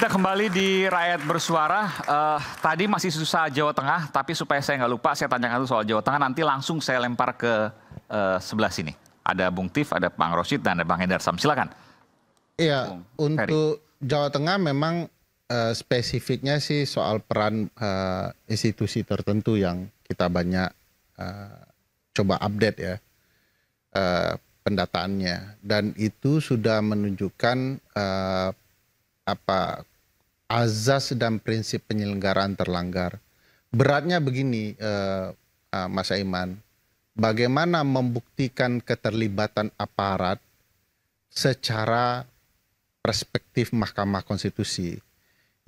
Kita kembali di Rakyat Bersuara. Tadi masih susah Jawa Tengah, tapi supaya saya nggak lupa, saya tanyakan dulu soal Jawa Tengah. Nanti langsung saya lempar ke sebelah sini. Ada Bung Tif, ada Bang Rosyid, dan ada Bang Hendar Sam. Silakan. Iya, Bung untuk Jawa Tengah memang spesifiknya sih soal peran institusi tertentu yang kita banyak coba update ya pendataannya. Dan itu sudah menunjukkan azas dan prinsip penyelenggaraan terlanggar. Beratnya begini, Mas Aiman, bagaimana membuktikan keterlibatan aparat secara perspektif Mahkamah Konstitusi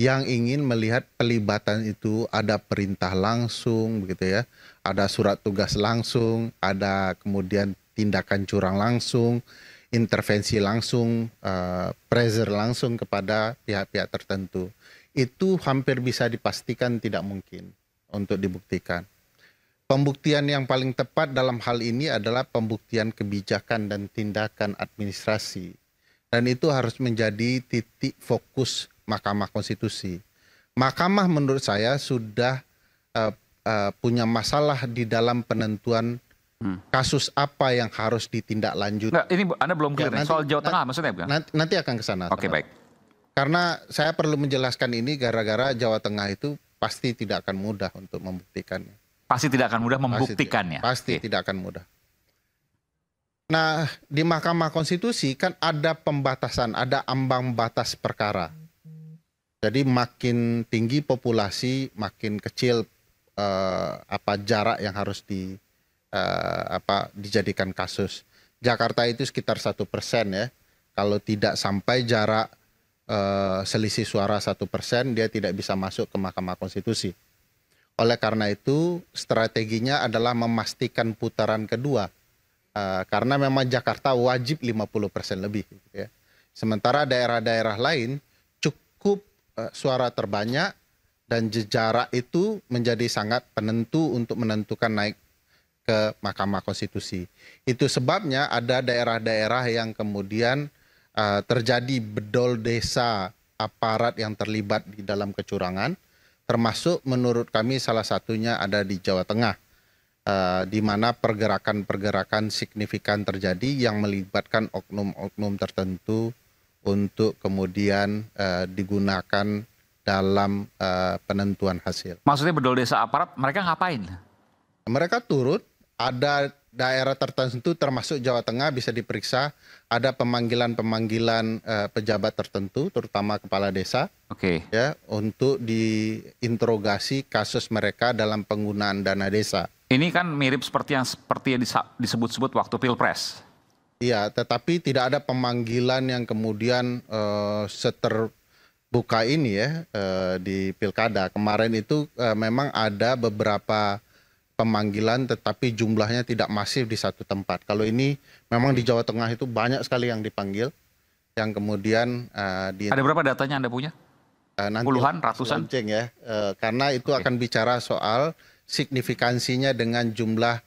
yang ingin melihat pelibatan itu ada perintah langsung, begitu ya, ada surat tugas langsung, ada kemudian tindakan curang langsung, intervensi langsung, pressure langsung kepada pihak-pihak tertentu. Itu hampir bisa dipastikan tidak mungkin untuk dibuktikan. Pembuktian yang paling tepat dalam hal ini adalah pembuktian kebijakan dan tindakan administrasi. Dan itu harus menjadi titik fokus Mahkamah Konstitusi. Mahkamah menurut saya sudah punya masalah di dalam penentuan kasus apa yang harus ditindaklanjuti. Nggak, ini Anda belum clear ya, soal Jawa Tengah maksudnya bukan? Nanti akan ke sana. Oke, baik. Karena saya perlu menjelaskan ini gara-gara Jawa Tengah itu pasti tidak akan mudah untuk membuktikannya. Pasti tidak akan mudah membuktikannya. Pasti tidak akan mudah. Nah, di Mahkamah Konstitusi kan ada pembatasan, ada ambang batas perkara. Jadi makin tinggi populasi, makin kecil jarak yang harus dijadikan kasus. Jakarta itu sekitar 1% ya. Kalau tidak sampai jarak selisih suara 1%, dia tidak bisa masuk ke Mahkamah Konstitusi. Oleh karena itu, strateginya adalah memastikan putaran kedua. Karena memang Jakarta wajib 50% lebih. Gitu ya. Sementara daerah-daerah lain cukup suara terbanyak dan jarak itu menjadi sangat penentu untuk menentukan naik ke Mahkamah Konstitusi. Itu sebabnya ada daerah-daerah yang kemudian terjadi bedol desa aparat yang terlibat di dalam kecurangan, termasuk menurut kami salah satunya ada di Jawa Tengah, di mana pergerakan-pergerakan signifikan terjadi yang melibatkan oknum-oknum tertentu untuk kemudian digunakan dalam penentuan hasil. Maksudnya bedol desa aparat, mereka ngapain? Mereka turut, ada daerah tertentu termasuk Jawa Tengah bisa diperiksa, ada pemanggilan-pemanggilan pejabat tertentu, terutama kepala desa, ya, untuk diinterogasi kasus mereka dalam penggunaan dana desa. Ini kan mirip seperti yang disebut-sebut waktu Pilpres. Iya, tetapi tidak ada pemanggilan yang kemudian seterbuka ini ya di Pilkada. Kemarin itu memang ada beberapa pemanggilan tetapi jumlahnya tidak masif di satu tempat. Kalau ini memang di Jawa Tengah itu banyak sekali yang dipanggil, yang kemudian ada berapa datanya Anda punya? Nanti puluhan, ratusan? Ya, karena itu akan bicara soal signifikansinya dengan jumlah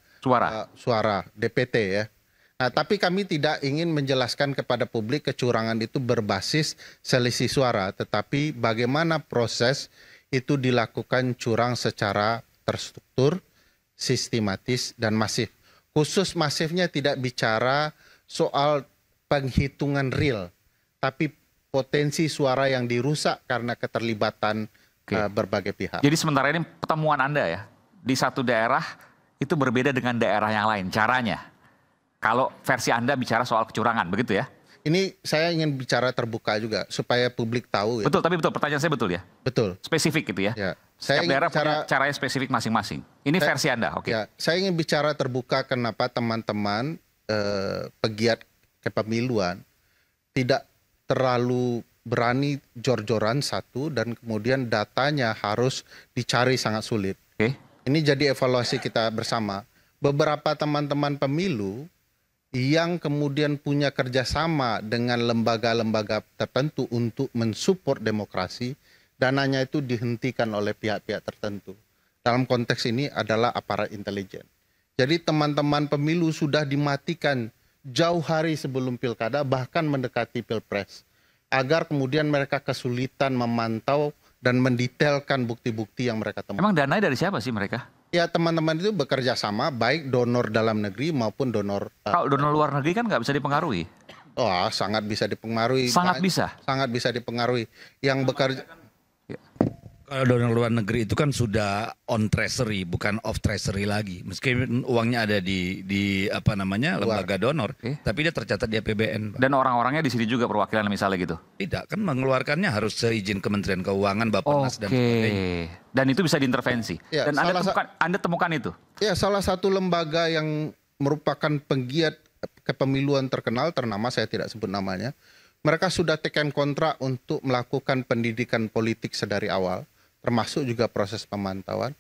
suara DPT ya. Nah, tapi kami tidak ingin menjelaskan kepada publik kecurangan itu berbasis selisih suara, tetapi bagaimana proses itu dilakukan curang secara terstruktur, sistematis dan masif. Khusus masifnya tidak bicara soal penghitungan real, tapi potensi suara yang dirusak karena keterlibatan berbagai pihak. Jadi sementara ini pertemuan Anda ya, di satu daerah itu berbeda dengan daerah yang lain caranya. Kalau versi Anda bicara soal kecurangan, begitu ya? Ini saya ingin bicara terbuka juga supaya publik tahu. Betul, tapi betul pertanyaan saya betul ya? Betul. Spesifik gitu ya? Ya. Setiap daerah punya caranya spesifik masing-masing. Ini versi Anda, oke? Ya, saya ingin bicara terbuka kenapa teman-teman pegiat kepemiluan tidak terlalu berani jor-joran satu dan kemudian datanya harus dicari sangat sulit. Ini jadi evaluasi kita bersama. Beberapa teman-teman pemilu yang kemudian punya kerjasama dengan lembaga-lembaga tertentu untuk mensupport demokrasi, dananya itu dihentikan oleh pihak-pihak tertentu. Dalam konteks ini adalah aparat intelijen. Jadi teman-teman pemilu sudah dimatikan jauh hari sebelum pilkada, bahkan mendekati pilpres. agar kemudian mereka kesulitan memantau dan mendetailkan bukti-bukti yang mereka temukan. Emang dananya dari siapa sih mereka? Ya, teman-teman itu bekerja sama, baik donor dalam negeri maupun donor... Kalau donor luar negeri kan nggak bisa dipengaruhi. Oh, sangat bisa dipengaruhi. Sangat bisa? Sangat bisa dipengaruhi. Yang bekerja... Kalau donor luar negeri itu kan sudah on treasury, bukan off treasury lagi. Meskipun uangnya ada di apa namanya lembaga donor, tapi dia tercatat di APBN. Dan orang-orangnya di sini juga perwakilan misalnya gitu? Tidak, kan mengeluarkannya harus seizin Kementerian Keuangan, Bappenas dan sebagainya. Dan itu bisa diintervensi. Ya, dan Anda temukan itu? Ya, salah satu lembaga yang merupakan penggiat kepemiluan terkenal, ternama, saya tidak sebut namanya. Mereka sudah tekan kontrak untuk melakukan pendidikan politik sedari awal, termasuk juga proses pemantauan.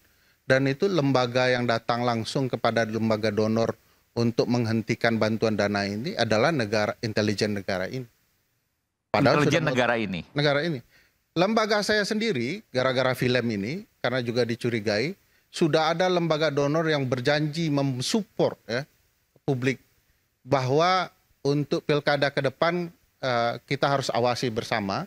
Dan itu lembaga yang datang langsung kepada lembaga donor untuk menghentikan bantuan dana ini adalah intelijen negara ini. Padahal intelijen negara ini? Negara ini. Lembaga saya sendiri, gara-gara film ini, karena juga dicurigai, sudah ada lembaga donor yang berjanji mensupport ya, publik bahwa untuk pilkada ke depan kita harus awasi bersama.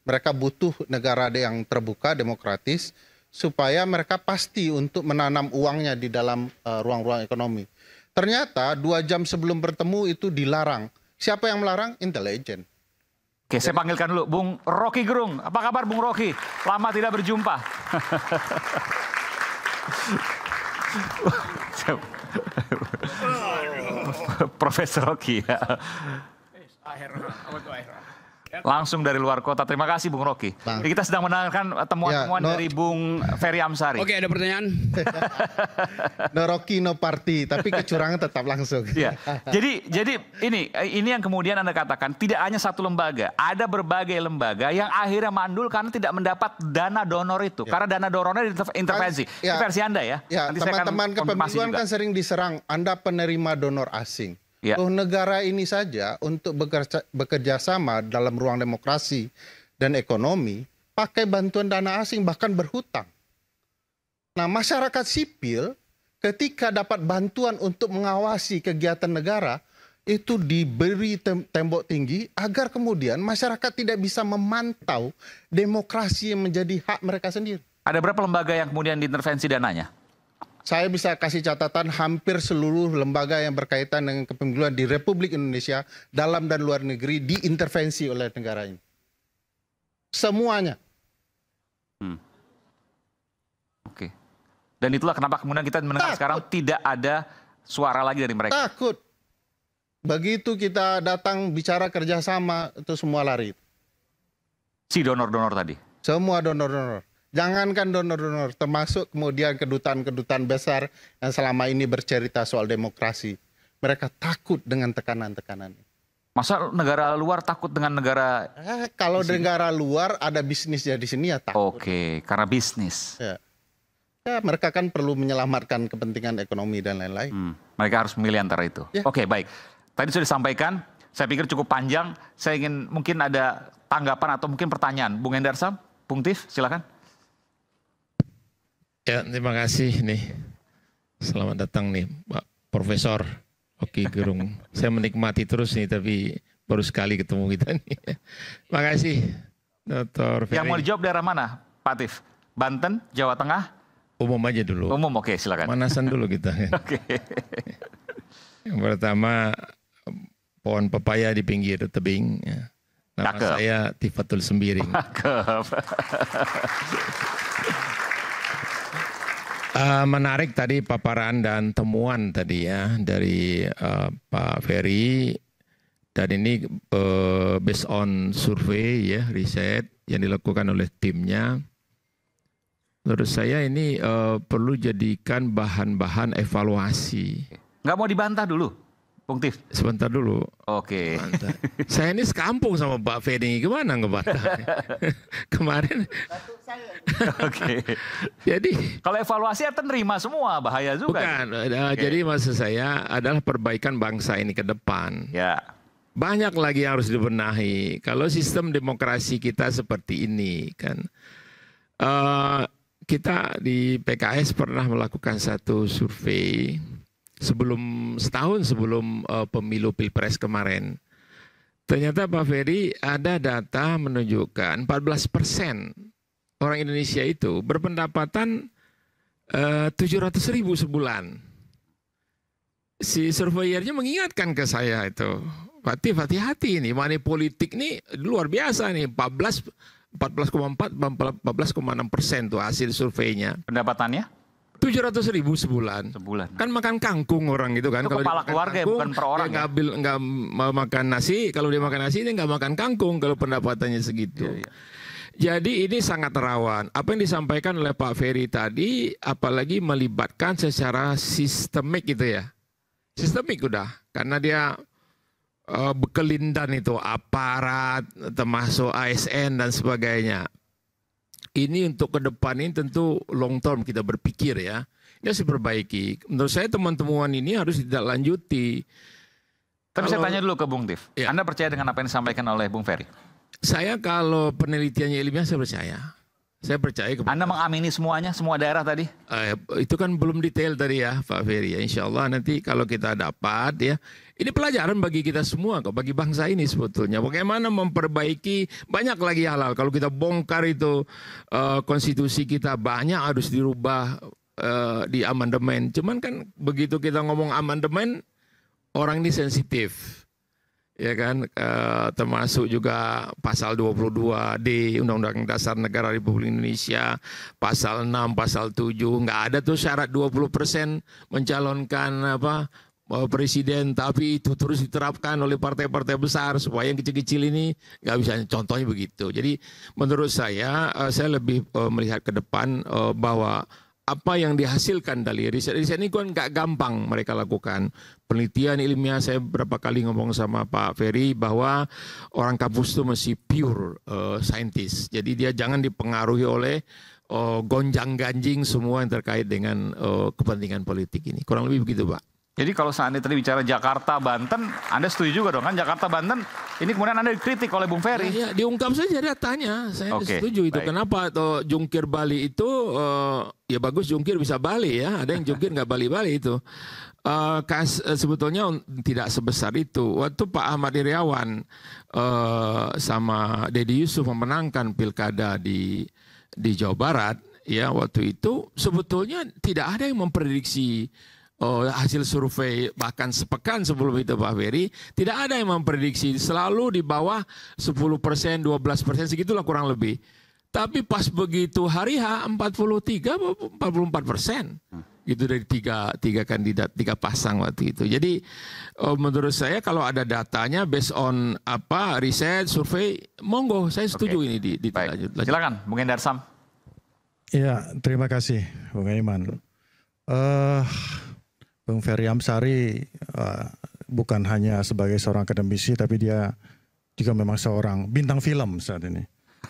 Mereka butuh negara yang terbuka, demokratis, supaya mereka pasti untuk menanam uangnya di dalam ruang-ruang ekonomi. Ternyata 2 jam sebelum bertemu itu dilarang. Siapa yang melarang? Intelijen. Oke, saya panggilkan dulu Bung Rocky Gerung. Apa kabar Bung Rocky? Lama tidak berjumpa. Profesor Rocky ya. Langsung dari luar kota. Terima kasih Bung Rocky. Jadi kita sedang mendengarkan temuan-temuan dari Bung Ferry Amsari. Oke, ada pertanyaan? No Rocky, no party, tapi kecurangan tetap langsung. Ya. Jadi ini yang kemudian Anda katakan tidak hanya satu lembaga, ada berbagai lembaga yang akhirnya mandul karena tidak mendapat dana donor itu. Ya. Karena dana donornya intervensi. Ya. Ini versi Anda ya. Ya, teman-teman kepemiluan kan sering diserang, Anda penerima donor asing. Ya. Negara ini saja untuk bekerja sama dalam ruang demokrasi dan ekonomi pakai bantuan dana asing, bahkan berhutang. Nah, masyarakat sipil ketika dapat bantuan untuk mengawasi kegiatan negara itu diberi tembok tinggi agar kemudian masyarakat tidak bisa memantau demokrasi yang menjadi hak mereka sendiri. Ada berapa lembaga yang kemudian diintervensi dananya? Saya bisa kasih catatan hampir seluruh lembaga yang berkaitan dengan kepemiluan di Republik Indonesia, dalam dan luar negeri, diintervensi oleh negara ini. Semuanya. Oke. Dan itulah kenapa kemudian kita mendengar sekarang tidak ada suara lagi dari mereka. Takut. Begitu kita datang bicara kerjasama, itu semua lari. Si donor-donor tadi? Semua donor-donor. Jangankan donor-donor, termasuk kemudian kedutaan-kedutaan besar yang selama ini bercerita soal demokrasi. Mereka takut dengan tekanan-tekanan. Masa negara luar takut dengan negara? Kalau negara luar ada bisnisnya di sini ya takut. Oke, karena bisnis. Ya, mereka kan perlu menyelamatkan kepentingan ekonomi dan lain-lain. Mereka harus memilih antara itu. Ya. Oke, baik. Tadi sudah disampaikan, saya pikir cukup panjang. Saya ingin mungkin ada tanggapan atau mungkin pertanyaan. Bung Endarsam, Bung Tif, silakan. Ya, terima kasih nih. Selamat datang nih Pak Profesor Rocky Gerung. Saya menikmati terus nih, tapi baru sekali ketemu kita nih. Terima kasih, Dr. Ferry. Yang mau dijawab daerah mana, Pak Tif? Banten, Jawa Tengah? Umum aja dulu. Umum, oke, silakan. Manasan dulu kita. Oke. Yang pertama, pohon pepaya di pinggir tebing. Nama saya Tifatul Sembiring. Menarik tadi paparan dan temuan tadi ya dari Pak Ferry, dan ini based on survei ya, riset yang dilakukan oleh timnya. Menurut saya ini perlu jadikan bahan-bahan evaluasi. Nggak mau dibantah dulu, Bung Tif? Sebentar dulu. Oke. Saya ini sekampung sama Pak Ferry, gimana ngebantah? Kemarin. Oke. Jadi kalau evaluasi artinya nerima semua, bahaya juga. Bukan. Jadi maksud saya adalah perbaikan bangsa ini ke depan. Ya. Banyak lagi yang harus dibenahi. Kalau sistem demokrasi kita seperti ini kan. Kita di PKS pernah melakukan satu survei setahun sebelum pemilu Pilpres kemarin. Ternyata Pak Ferry ada data menunjukkan 14% orang Indonesia itu berpendapatan 700.000 sebulan. Si surveyornya mengingatkan ke saya itu, Pak, hati-hati nih, money politik nih luar biasa nih, 14,4, 14,6% tuh hasil surveinya. Pendapatannya? 700.000 sebulan. Kan makan kangkung orang gitu kan. Itu kalau kepala keluarga ya, bukan per orang dia nggak makan nasi. Kalau dia makan nasi dia nggak makan kangkung kalau pendapatannya segitu. Iya. Jadi ini sangat rawan. Apa yang disampaikan oleh Pak Ferry tadi, apalagi melibatkan secara sistemik gitu ya. Sistemik udah, karena dia bekelindan itu aparat, termasuk ASN dan sebagainya. Ini untuk ke depan ini tentu long term kita berpikir ya. Ini harus diperbaiki. Menurut saya teman-teman ini harus ditindaklanjuti. Tapi saya tanya dulu ke Bung Tif. Ya. Anda percaya dengan apa yang disampaikan oleh Bung Ferry? Saya kalau penelitiannya ilmiah saya percaya. Saya percaya kepada... Anda mengamini semuanya, semua daerah tadi? Itu kan belum detail tadi ya Pak Ferry. Ya, insya Allah nanti kalau kita dapat ya. Ini pelajaran bagi kita semua kok, bagi bangsa ini sebetulnya. Bagaimana memperbaiki, banyak lagi hal-hal. Kalau kita bongkar itu konstitusi kita banyak harus dirubah di amandemen. Cuman kan begitu kita ngomong amandemen, orang ini sensitif. Ya kan, termasuk juga pasal 22D Undang-Undang Dasar Negara Republik Indonesia, pasal 6, pasal 7, nggak ada tuh syarat 20% mencalonkan presiden, tapi itu terus diterapkan oleh partai-partai besar supaya yang kecil-kecil ini nggak bisa, contohnya begitu. Jadi menurut saya lebih melihat ke depan bahwa apa yang dihasilkan dari riset ini kan nggak gampang mereka lakukan. Penelitian ilmiah, saya berapa kali ngomong sama Pak Ferry bahwa orang kampus itu masih pure scientist. Jadi dia jangan dipengaruhi oleh gonjang-ganjing semua yang terkait dengan kepentingan politik ini. Kurang lebih begitu, Pak. Jadi kalau seandainya tadi bicara Jakarta, Banten, Anda setuju juga dong kan Jakarta, Banten, ini kemudian Anda dikritik oleh Bung Ferry. Ya, diungkap saja datanya, saya setuju itu. Baik. Kenapa jungkir Bali itu, ya bagus jungkir bisa Bali ya, ada yang jungkir nggak Bali-Bali itu. Sebetulnya tidak sebesar itu. Waktu Pak Ahmad Iriawan sama Deddy Yusuf memenangkan pilkada di Jawa Barat, ya waktu itu sebetulnya tidak ada yang memprediksi hasil survei, bahkan sepekan sebelum itu Pak Ferry, tidak ada yang memprediksi, selalu di bawah 10%, 12%, segitulah kurang lebih. Tapi pas begitu hari H 43, 44%. Gitu dari tiga kandidat, 3 pasang waktu itu. Jadi menurut saya kalau ada datanya based on riset, survei, monggo saya setuju ini lanjut. Silakan, Bung Endar Sam. Iya, terima kasih Bung Aiman. Bung Ferry Amsari bukan hanya sebagai seorang akademisi, tapi dia juga memang seorang bintang film saat ini.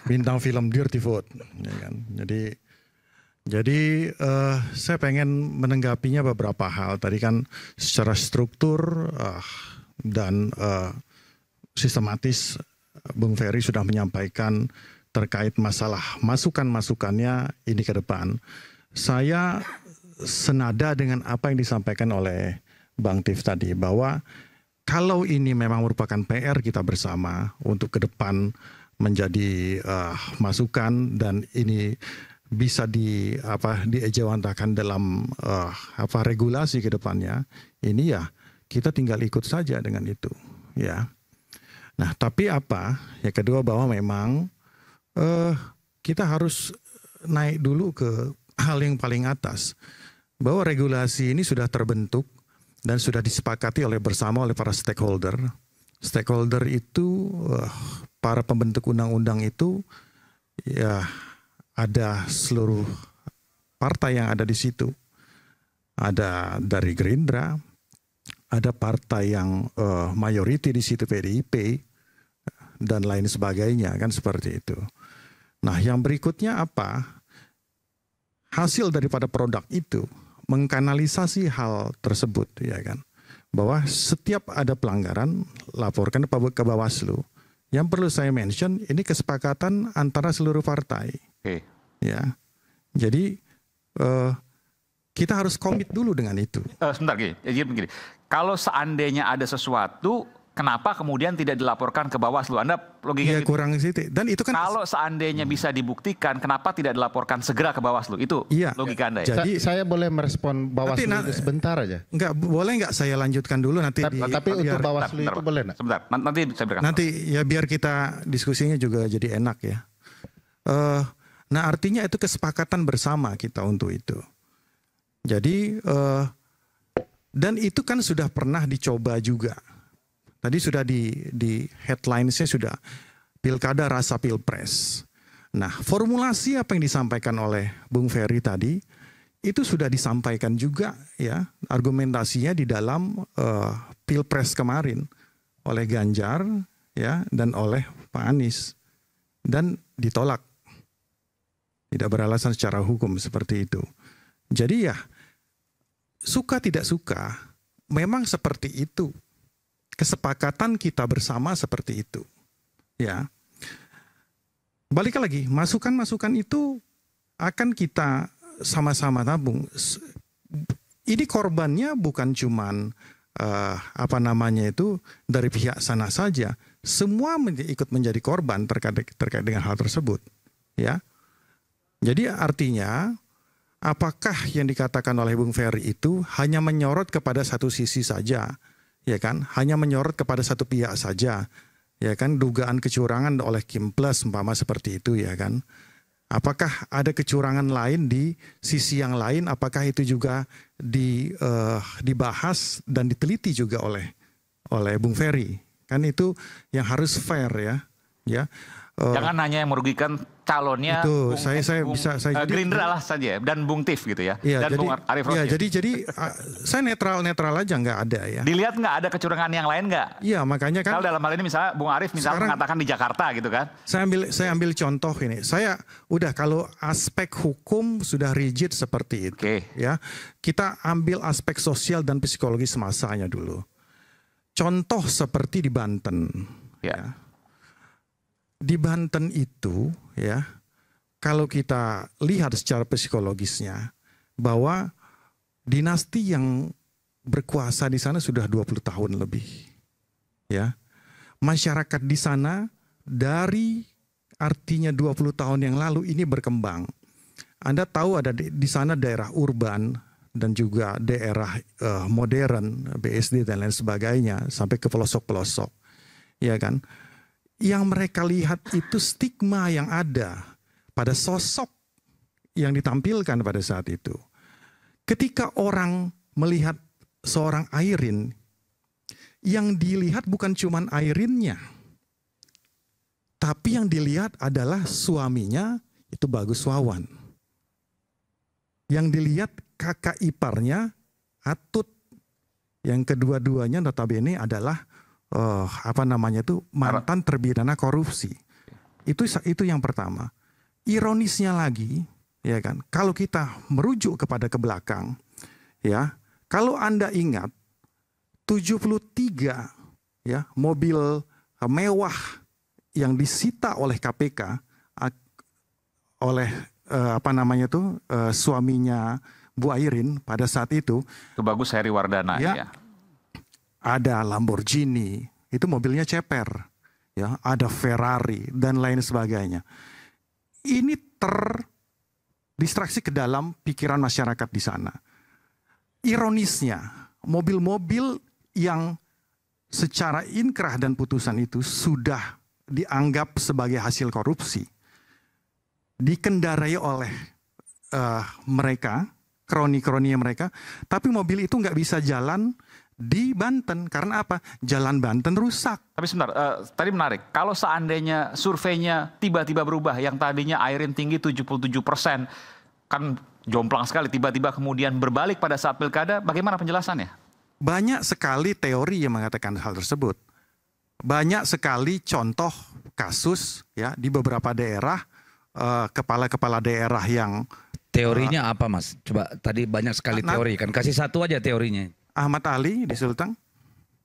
Bintang film Dirty Vote. Ya kan? Jadi saya pengen menanggapinya beberapa hal. Tadi kan secara struktur dan sistematis Bung Ferry sudah menyampaikan terkait masalah masukan-masukannya ini ke depan. Saya senada dengan apa yang disampaikan oleh Bang Tif tadi, bahwa kalau ini memang merupakan PR kita bersama untuk ke depan menjadi masukan dan ini bisa diejawantakan dalam regulasi ke depannya, ini ya kita tinggal ikut saja dengan itu ya. Nah, tapi yang kedua bahwa memang kita harus naik dulu ke hal yang paling atas, bahwa regulasi ini sudah terbentuk dan sudah disepakati bersama oleh para stakeholder. Stakeholder itu para pembentuk undang-undang itu ya ada seluruh partai yang ada di situ. Ada dari Gerindra, ada partai yang mayoriti di situ PDIP dan lain sebagainya, kan seperti itu. Nah, yang berikutnya hasil daripada produk itu mengkanalisasi hal tersebut, ya kan, bahwa setiap ada pelanggaran laporkan ke Bawaslu. Yang perlu saya mention, ini kesepakatan antara seluruh partai. Ya, jadi kita harus komit dulu dengan itu. Sebentar, jadi begini, kalau seandainya ada sesuatu kenapa kemudian tidak dilaporkan ke Bawaslu? Anda logikanya Iya kurang sih. Dan itu kan kalau seandainya bisa dibuktikan, kenapa tidak dilaporkan segera ke Bawaslu? Itu Iya. logika Anda ya? Jadi- Saya boleh merespon Bawaslu itu sebentar aja. boleh nggak saya lanjutkan dulu nanti Tapi untuk Bawaslu itu boleh nggak? Sebentar, nanti saya berikan. Nanti ya biar kita diskusinya juga jadi enak ya. Nah artinya itu kesepakatan bersama kita untuk itu. Jadi dan itu kan sudah pernah dicoba juga. Tadi sudah di headlinesnya sudah pilkada rasa pilpres. Nah formulasi apa yang disampaikan oleh Bung Ferry tadi itu sudah disampaikan juga ya argumentasinya di dalam pilpres kemarin oleh Ganjar ya dan oleh Pak Anies dan ditolak. Tidak beralasan secara hukum seperti itu. Jadi ya suka tidak suka memang seperti itu. Kesepakatan kita bersama seperti itu. Ya. Balik lagi, masukan-masukan itu akan kita sama-sama tabung. Ini korbannya bukan cuman dari pihak sana saja. Semua ikut menjadi korban terkait dengan hal tersebut. Ya. Jadi artinya apakah yang dikatakan oleh Bung Ferry itu hanya menyorot kepada satu sisi saja, ya kan? Hanya menyorot kepada satu pihak saja, ya kan? Dugaan kecurangan oleh Kim Plus umpama seperti itu, ya kan? Apakah ada kecurangan lain di sisi yang lain? Apakah itu juga dibahas dan diteliti juga oleh Bung Ferry? Kan itu yang harus fair ya. Jangan hanya yang merugikan calonnya. Itu saya Gerindra lah saja dan Bung Tif gitu ya. Iya, dan Bung Arief Rosyid. jadi saya netral aja nggak ada ya. Dilihat nggak ada kecurangan yang lain nggak? Iya makanya kan. Kalau dalam hal ini misalnya Bung Arief mengatakan di Jakarta gitu kan. Saya ambil contoh ini. Saya udah kalau aspek hukum sudah rigid seperti itu. Ya kita ambil aspek sosial dan psikologis masanya dulu. Contoh seperti di Banten. Ya. Di Banten itu ya kalau kita lihat secara psikologisnya bahwa dinasti yang berkuasa di sana sudah 20 tahun lebih. Ya. Masyarakat di sana dari artinya 20 tahun yang lalu ini berkembang. Anda tahu ada di sana daerah urban dan juga daerah modern, BSD dan lain sebagainya sampai ke pelosok-pelosok. Ya kan? Yang mereka lihat itu stigma yang ada pada sosok yang ditampilkan pada saat itu. Ketika orang melihat seorang Airin, yang dilihat bukan cuma Airinnya, tapi yang dilihat adalah suaminya itu Bagus Wawan. Yang dilihat kakak iparnya Atut, yang kedua-duanya notabene adalah mantan terpidana korupsi. Itu yang pertama. Ironisnya lagi, ya kan, kalau kita merujuk kepada ke belakang, ya, kalau Anda ingat 73 ya mobil mewah yang disita oleh KPK oleh suaminya Bu Airin pada saat itu. Bagus Heri Wardana ya. Ada Lamborghini, itu mobilnya ceper, ya, ada Ferrari dan lain sebagainya. Ini terdistraksi ke dalam pikiran masyarakat di sana. Ironisnya, mobil-mobil yang secara inkrah dan putusan itu sudah dianggap sebagai hasil korupsi, dikendarai oleh mereka, kroni-kroninya mereka, tapi mobil itu nggak bisa jalan di Banten. Karena apa? Jalan Banten rusak. Tapi sebentar, tadi menarik. Kalau seandainya surveinya tiba-tiba berubah, yang tadinya Airin tinggi 77%, kan jomplang sekali, tiba-tiba kemudian berbalik pada saat pilkada, bagaimana penjelasannya? Banyak sekali teori yang mengatakan hal tersebut. Banyak sekali contoh kasus ya di beberapa daerah, kepala-kepala daerah yang... Teorinya apa Mas? Coba tadi banyak sekali teori kan. Kasih satu aja teorinya. Ahmad Ali di Sulteng.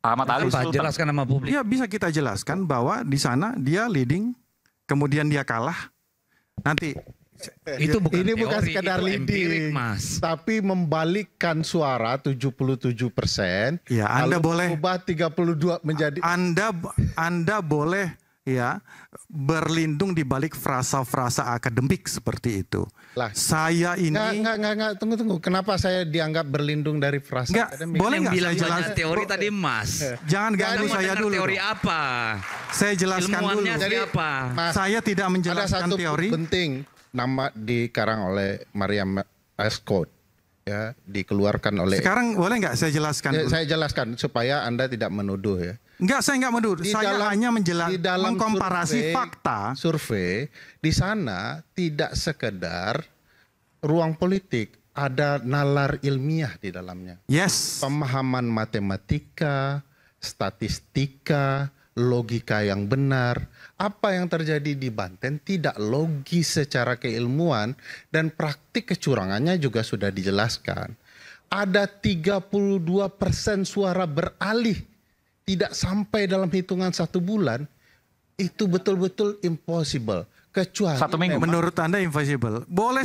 Ahmad Ali Sulteng. Jelaskan nama publik. Ya bisa kita jelaskan bahwa di sana dia leading, kemudian dia kalah. Nanti Itu bukan ini bukan teori, sekedar itu empirik, leading, Mas. tapi membalikkan suara 77%. Ya, Anda lalu boleh ubah 32 menjadi Anda boleh ya berlindung di balik frasa-frasa akademik seperti itu. Lah, Saya ini Nggak, tunggu. Kenapa saya dianggap berlindung dari frasa Nggak, akademik? boleh Yang nggak bilang saya banyak jelas? teori tadi Mas. Jangan ganggu Mau saya dengar dulu. teori dong. apa? Saya jelaskan dulu. Ilmuannya siapa? Mas, Saya tidak ada menjelaskan satu teori. penting nama dikarang oleh Mariam Ascot, ya, dikeluarkan oleh. Sekarang boleh nggak saya jelaskan dulu? Saya jelaskan supaya Anda tidak menuduh ya. Enggak, saya enggak menuduh. Saya hanya di dalam mengkomparasi fakta. Survei di sana tidak sekedar ruang politik, ada nalar ilmiah di dalamnya. Yes. Pemahaman matematika, statistika, logika yang benar. Apa yang terjadi di Banten tidak logis secara keilmuan dan praktik kecurangannya juga sudah dijelaskan. Ada 32% suara beralih tidak sampai dalam hitungan 1 bulan. Itu betul-betul impossible. Kecuali 1 minggu. Menurut Anda impossible. Boleh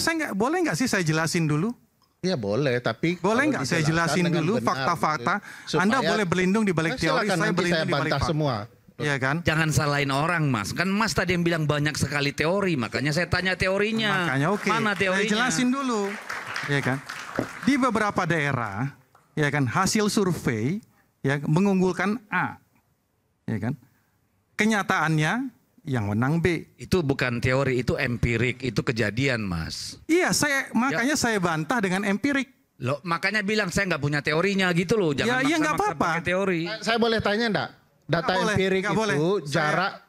nggak sih saya jelasin dulu? Ya boleh, tapi Boleh kalau nggak saya dijelaskan jelasin dengan dulu benar, fakta-fakta? supaya- Anda boleh berlindung di balik Nah, teori, silakan, saya nanti berlindung saya di balik bantah fakta. semua. Iya kan? Jangan salahin orang Mas. Kan Mas tadi yang bilang banyak sekali teori. Makanya saya tanya teorinya. Makanya oke. Mana teorinya? Saya jelasin dulu. Ya kan? Di beberapa daerah, ya kan, hasil survei ya mengunggulkan A. Ya kan? Kenyataannya yang menang B. Itu bukan teori, itu empirik, itu kejadian Mas. Iya, makanya saya bantah dengan empirik. Loh, makanya bilang saya nggak punya teorinya gitu loh. Jangan Ya, iya, nggak maksa-maksa apa-apa. pakai teori. Saya boleh tanya enggak? Data Nggak boleh, empirik nggak itu boleh.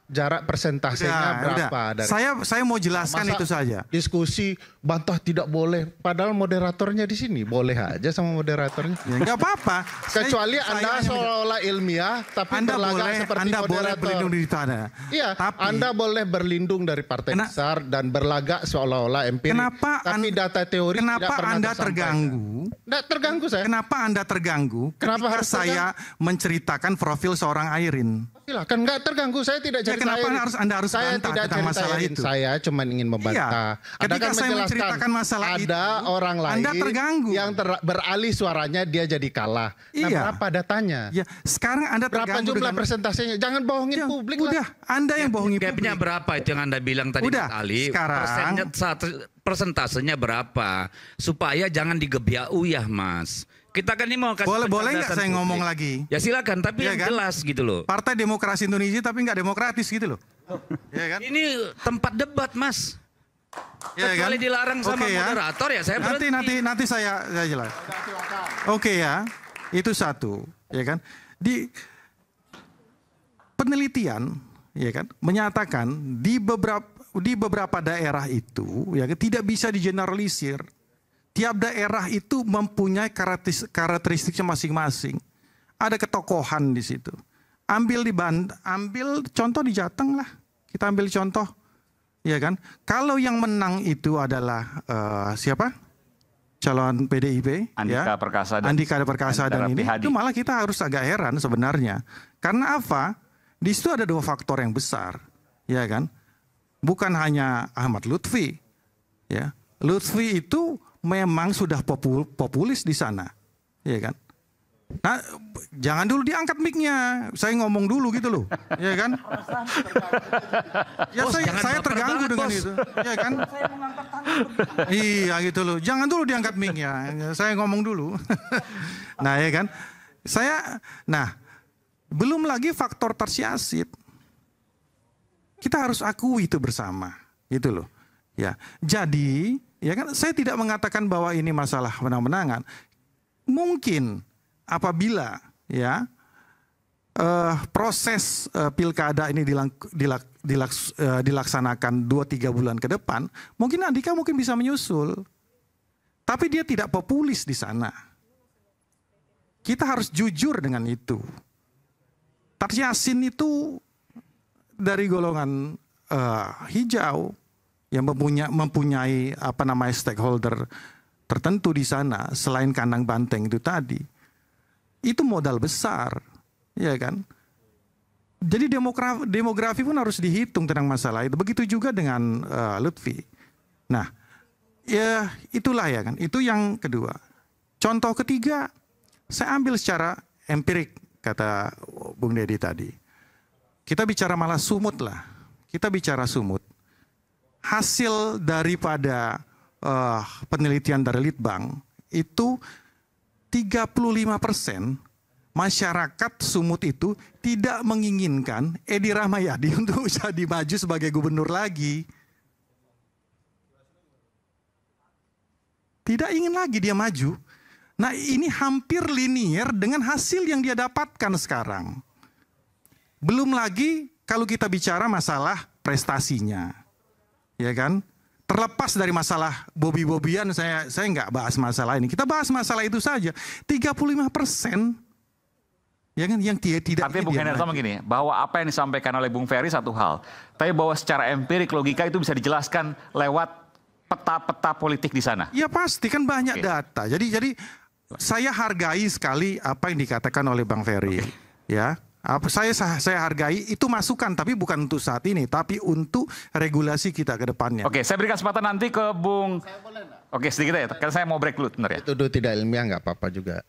jarak persentasenya berapa? Udah. Dari Saya mau jelaskan Masa itu saja. Diskusi bantah tidak boleh, padahal moderatornya di sini boleh aja sama moderatornya. Ya, nggak apa-apa. Kecuali Saya Anda hanya- seolah-olah ilmiah, tapi Anda berlagak boleh, seperti Anda boleh moderator. berlindung di sana. Iya, Tapi Anda boleh berlindung dari partai besar dan berlagak seolah-olah empirik. Tapi data teori tidak kenapa pernah Anda tersampaikan. terganggu? Nggak terganggu saya. Kenapa Anda terganggu Kenapa ketika harus saya menceritakan profil seorang Airin? Silakan, nggak terganggu. Saya tidak Ya, cerita kenapa Airin. Anda harus saya bantah tidak tentang cerita masalah Airin. itu? Saya cuma ingin membantah. Iya, ketika saya menceritakan masalah ada itu, orang lain Anda terganggu. yang beralih suaranya dia jadi kalah. Nah, Iya. berapa datanya? Ya, sekarang Anda Berapa terganggu jumlah dengan persentasenya? Jangan bohongin Ya, publik udah, lah. Anda yang bohongi Gapnya publik. berapa itu yang Anda bilang tadi Udah, Mas Ali? sekarang- Persentasenya berapa? Supaya jangan digebiak uyah Mas. Kita kan ini mau kasih Boleh nggak pencerdasan saya publik. ngomong lagi? Ya silakan, tapi Iya yang kan? jelas gitu loh. Partai Demokrasi Indonesia tapi nggak demokratis gitu loh. Ya kan? Ini tempat debat Mas. Ya Kecuali kan? dilarang sama Oke ya. moderator ya saya berhenti. Nanti saya jelas. Oke ya, itu satu, ya kan? Di penelitian, ya kan, menyatakan di beberapa daerah itu, ya kan, tidak bisa digeneralisir. Tiap daerah itu mempunyai karakteristiknya masing-masing. Ada ketokohan di situ. Ambil contoh di Jateng lah. Kita ambil contoh, ya kan? Kalau yang menang itu adalah siapa? Calon PDIP, Andika Perkasa dan Andika Perkasa dan ini, Prihadi. itu malah kita harus agak heran sebenarnya. Karena apa? Di situ ada 2 faktor yang besar, ya kan? Bukan hanya Ahmad Lutfi, ya. Lutfi itu memang sudah populis di sana, ya kan? Nah, jangan dulu diangkat mic-nya. Saya ngomong dulu gitu loh, ya kan? Ya Bos, jangan saya baper terganggu banget, dengan Bos. itu, ya kan? Iya gitu loh. Jangan dulu diangkat mic-nya. Saya ngomong dulu. Nah, ya kan? Belum lagi faktor tersiasit. Kita harus akui itu bersama, gitu loh. Ya. Jadi, ya kan, saya tidak mengatakan bahwa ini masalah menang-menangan. Mungkin apabila ya proses pilkada ini dilaksanakan 2-3 bulan ke depan, mungkin Andika bisa menyusul. Tapi dia tidak populis di sana. Kita harus jujur dengan itu. Tar Yasin itu dari golongan hijau yang mempunyai stakeholder tertentu di sana selain kandang banteng itu tadi. Itu modal besar, ya kan? Jadi demografi pun harus dihitung tentang masalah itu. Begitu juga dengan Lutfi. Nah, ya itulah ya kan. Itu yang kedua. Contoh ketiga, saya ambil secara empirik kata Bung Deddy tadi. Kita bicara malah sumut lah. Kita bicara sumut. Hasil daripada penelitian dari Litbang itu 35% masyarakat Sumut itu tidak menginginkan Edi Rahmayadi untuk jadi maju sebagai gubernur lagi. Tidak ingin lagi dia maju. Nah, ini hampir linier dengan hasil yang dia dapatkan sekarang. Belum lagi kalau kita bicara masalah prestasinya. Ya kan? Terlepas dari masalah Bobby-Bobbian, saya nggak bahas masalah ini. Kita bahas masalah itu saja. 35% ya kan yang tidak. Artinya Bung Henry sama gini, bahwa apa yang disampaikan oleh Bung Ferry satu hal, tapi bahwa secara empirik logika itu bisa dijelaskan lewat peta-peta politik di sana. Ya pasti kan banyak data. Jadi saya hargai sekali apa yang dikatakan oleh Bang Ferry. Ya. Saya hargai itu masukan, tapi bukan untuk saat ini, tapi untuk regulasi kita ke depannya. Oke, saya berikan kesempatan nanti ke Bung. Oke, sedikit ya, karena saya mau break dulu, benar ya. Itu tidak ilmiah nggak apa-apa juga.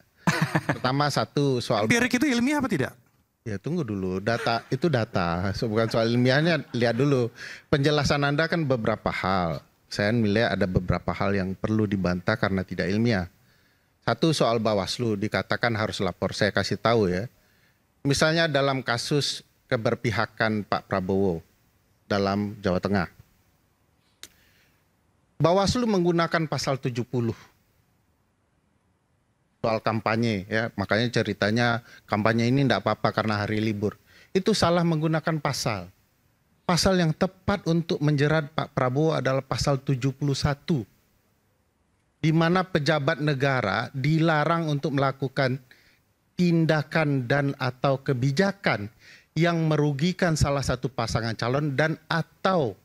Pertama satu soal. Empirik itu ilmiah apa tidak? Ya tunggu dulu, data itu data, bukan soal ilmiahnya. Lihat dulu penjelasan Anda kan beberapa hal. Saya melihat ada beberapa hal yang perlu dibantah karena tidak ilmiah. Satu soal Bawaslu dikatakan harus lapor. Saya kasih tahu ya. Misalnya dalam kasus keberpihakan Pak Prabowo dalam Jawa Tengah. Bawaslu menggunakan pasal 70 soal kampanye ya, makanya ceritanya kampanye ini enggak apa-apa karena hari libur. Itu salah menggunakan pasal. Pasal yang tepat untuk menjerat Pak Prabowo adalah pasal 71. Di mana pejabat negara dilarang untuk melakukan tindakan dan atau kebijakan yang merugikan salah satu pasangan calon dan atau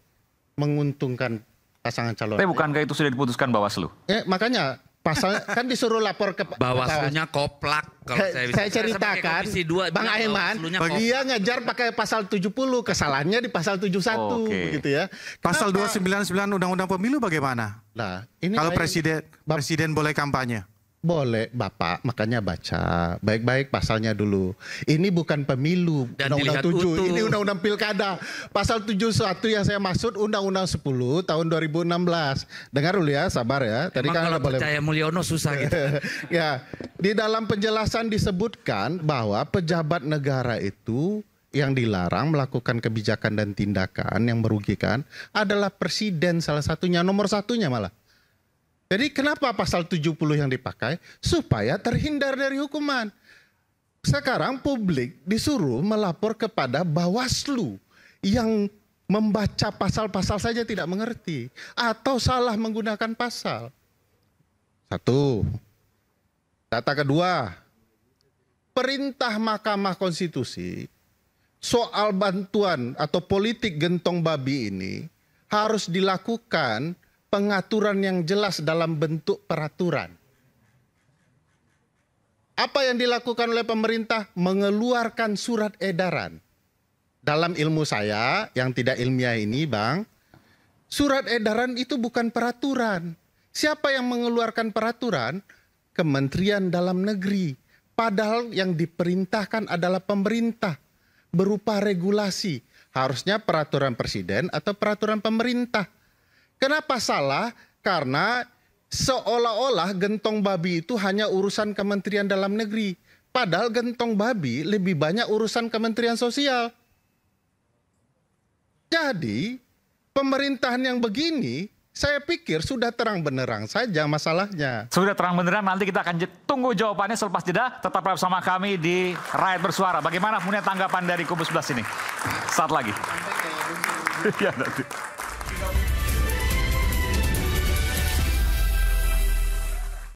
menguntungkan pasangan calon. Tapi bukankah itu sudah diputuskan Bawaslu? Makanya pasal kan disuruh lapor ke Bawaslunya koplak. Kalau saya ceritakan, Bang Aiman, dia ngejar pakai pasal 70, kesalahannya di pasal 71 gitu ya. Pasal 299 Undang-Undang Pemilu bagaimana? Nah, ini kalau presiden boleh kampanye. Boleh, Bapak, makanya baca baik-baik pasalnya dulu. Ini bukan pemilu, Undang-Undang 7, ini Undang-Undang Pilkada. Pasal 71 yang saya maksud Undang-Undang 10 tahun 2016. Dengar dulu ya, sabar ya. Tadi kan kalau percaya Mulyono susah gitu. Ya, di dalam penjelasan disebutkan bahwa pejabat negara itu yang dilarang melakukan kebijakan dan tindakan yang merugikan adalah presiden salah satunya, nomor satunya malah. Jadi kenapa pasal 70 yang dipakai? Supaya terhindar dari hukuman. Sekarang publik disuruh melapor kepada Bawaslu yang membaca pasal-pasal saja tidak mengerti. Atau salah menggunakan pasal. Satu. Data kedua. Perintah Mahkamah Konstitusi soal bantuan atau politik gentong babi ini harus dilakukan pengaturan yang jelas dalam bentuk peraturan. Apa yang dilakukan oleh pemerintah? Mengeluarkan surat edaran. Dalam ilmu saya yang tidak ilmiah ini, Bang, surat edaran itu bukan peraturan. Siapa yang mengeluarkan peraturan? Kementerian Dalam Negeri. Padahal yang diperintahkan adalah pemerintah berupa regulasi. Harusnya peraturan presiden atau peraturan pemerintah. Kenapa salah? Karena seolah-olah gentong babi itu hanya urusan Kementerian Dalam Negeri. Padahal gentong babi lebih banyak urusan Kementerian Sosial. Jadi pemerintahan yang begini saya pikir sudah terang benderang saja masalahnya. Sudah terang benderang, nanti kita akan tunggu jawabannya selepas jeda. Tetap bersama kami di Rakyat Bersuara. Bagaimana punya tanggapan dari kubu sebelah sini? Saat lagi. Ya, nanti.